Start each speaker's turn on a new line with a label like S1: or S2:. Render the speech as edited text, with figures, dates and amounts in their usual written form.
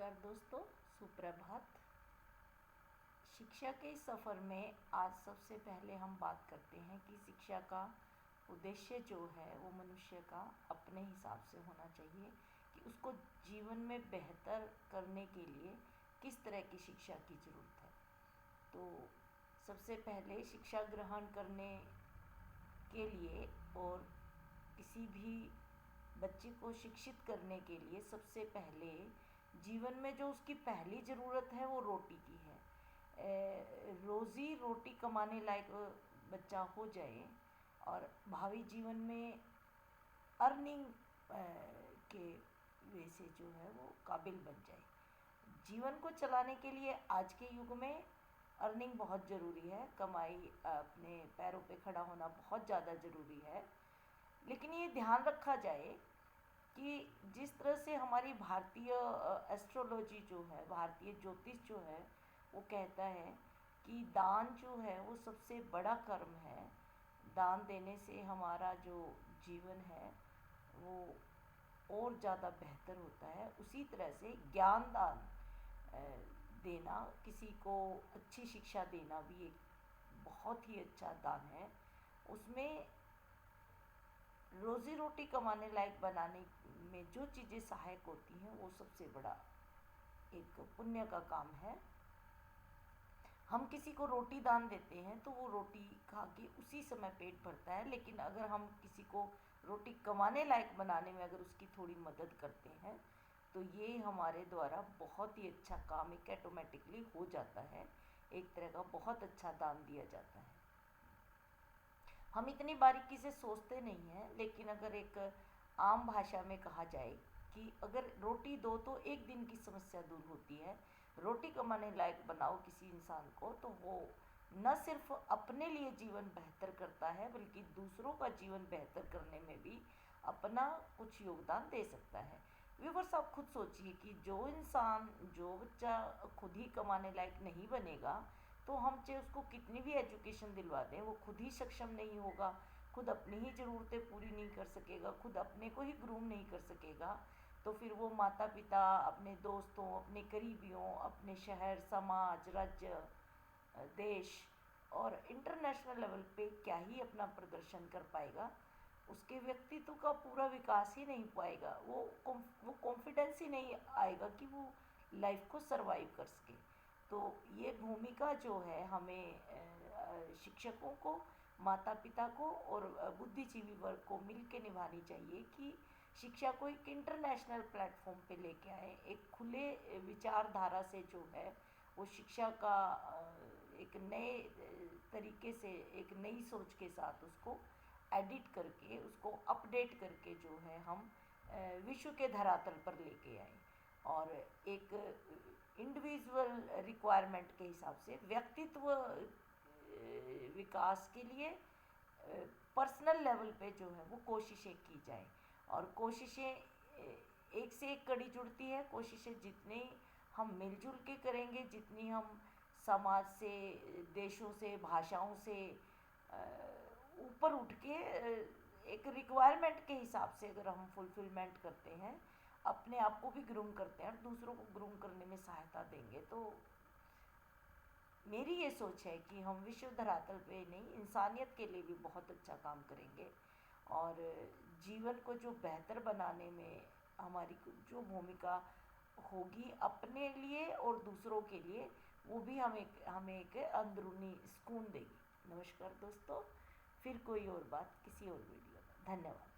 S1: नमस्कार दोस्तों, सुप्रभात। शिक्षा के सफ़र में आज सबसे पहले हम बात करते हैं कि शिक्षा का उद्देश्य जो है वो मनुष्य का अपने हिसाब से होना चाहिए कि उसको जीवन में बेहतर करने के लिए किस तरह की शिक्षा की ज़रूरत है। तो सबसे पहले शिक्षा ग्रहण करने के लिए और किसी भी बच्चे को शिक्षित करने के लिए सबसे पहले जीवन में जो उसकी पहली ज़रूरत है वो रोटी की है। रोज़ी रोटी कमाने लायक बच्चा हो जाए और भावी जीवन में अर्निंग के वे से जो है वो काबिल बन जाए। जीवन को चलाने के लिए आज के युग में अर्निंग बहुत ज़रूरी है, कमाई अपने पैरों पे खड़ा होना बहुत ज़्यादा ज़रूरी है। लेकिन ये ध्यान रखा जाए कि जिस तरह से हमारी भारतीय एस्ट्रोलॉजी जो है, भारतीय ज्योतिष जो है, वो कहता है कि दान जो है वो सबसे बड़ा कर्म है। दान देने से हमारा जो जीवन है वो और ज़्यादा बेहतर होता है। उसी तरह से ज्ञान दान देना, किसी को अच्छी शिक्षा देना भी एक बहुत ही अच्छा दान है। उसमें रोज़ी रोटी कमाने लायक बनाने में जो चीज़ें सहायक होती हैं वो सबसे बड़ा एक पुण्य का काम है। हम किसी को रोटी दान देते हैं तो वो रोटी खा के उसी समय पेट भरता है, लेकिन अगर हम किसी को रोटी कमाने लायक बनाने में अगर उसकी थोड़ी मदद करते हैं तो ये हमारे द्वारा बहुत ही अच्छा काम एक ऑटोमेटिकली हो जाता है। एक तरह का बहुत अच्छा दान दिया जाता है। हम इतनी बारीकी से सोचते नहीं हैं, लेकिन अगर एक आम भाषा में कहा जाए कि अगर रोटी दो तो एक दिन की समस्या दूर होती है। रोटी कमाने लायक बनाओ किसी इंसान को तो वो न सिर्फ अपने लिए जीवन बेहतर करता है बल्कि दूसरों का जीवन बेहतर करने में भी अपना कुछ योगदान दे सकता है। व्यूअर्स, आप खुद सोचिए कि जो इंसान, जो बच्चा खुद ही कमाने लायक नहीं बनेगा तो हम चाहे उसको कितनी भी एजुकेशन दिलवा दें, वो खुद ही सक्षम नहीं होगा, खुद अपनी ही ज़रूरतें पूरी नहीं कर सकेगा, खुद अपने को ही ग्रूम नहीं कर सकेगा, तो फिर वो माता पिता, अपने दोस्तों, अपने करीबियों, अपने शहर, समाज, राज्य, देश और इंटरनेशनल लेवल पे क्या ही अपना प्रदर्शन कर पाएगा। उसके व्यक्तित्व का पूरा विकास ही नहीं पाएगा, वो कॉन्फिडेंस ही नहीं आएगा कि वो लाइफ को सरवाइव कर सके। तो ये भूमिका जो है हमें शिक्षकों को, माता पिता को और बुद्धिजीवी वर्ग को मिल के निभानी चाहिए कि शिक्षा को एक इंटरनेशनल प्लेटफॉर्म पे लेके आए। एक खुले विचारधारा से जो है वो शिक्षा का एक नए तरीके से, एक नई सोच के साथ उसको एडिट करके, उसको अपडेट करके जो है हम विश्व के धरातल पर लेके आए और एक इंडिविजुअल रिक्वायरमेंट के हिसाब से व्यक्तित्व विकास के लिए पर्सनल लेवल पे जो है वो कोशिशें की जाए। और कोशिशें एक से एक कड़ी जुड़ती है। कोशिशें जितनी हम मिलजुल के करेंगे, जितनी हम समाज से, देशों से, भाषाओं से ऊपर उठ के एक रिक्वायरमेंट के हिसाब से अगर हम फुलफिलमेंट करते हैं, अपने आप को भी ग्रूम करते हैं और दूसरों को ग्रूम करने में सहायता देंगे, तो मेरी ये सोच है कि हम विश्व धरातल पे नहीं, इंसानियत के लिए भी बहुत अच्छा काम करेंगे और जीवन को जो बेहतर बनाने में हमारी जो भूमिका होगी अपने लिए और दूसरों के लिए, वो भी हमें एक अंदरूनी सुकून देगी। नमस्कार दोस्तों, फिर कोई और बात किसी और वीडियो में। धन्यवाद।